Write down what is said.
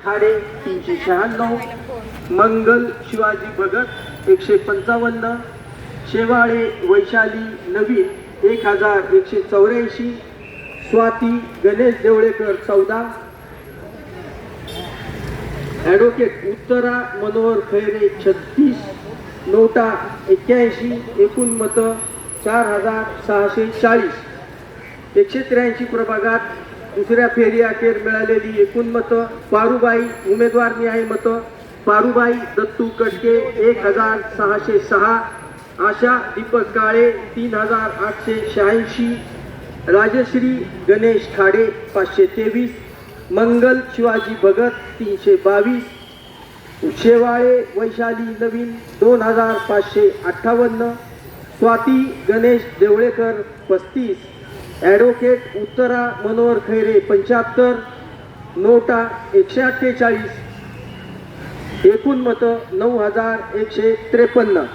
खाडे 396, मंगल शिवाजी भगत 155, शेवाळे वैशाली नवीन 1184, Swati Ganesh Devlekar 14, advocate उत्तरा मनोहर खैरे 36, नोटा 81, एकूण मतं 4640. 183 प्रभागात दुसऱ्या फेरी अखेर मिळालेली एकूण मतं: पारुबाई उमेदवार निहाय मतं: पारुबाई दत्तू कटके 1606, आशा दीपक काळे 3886, राजश्री गणेश खाडे 523, मंगल शिवाजी भगत 322, शेवाळे वैशाली नवीन 2558, स्वाती गणेश देवळेकर 35, ॲडव्होकेट उत्तरा मनोहर खैरे 75, नोटा 148, एकूण मतं 9153.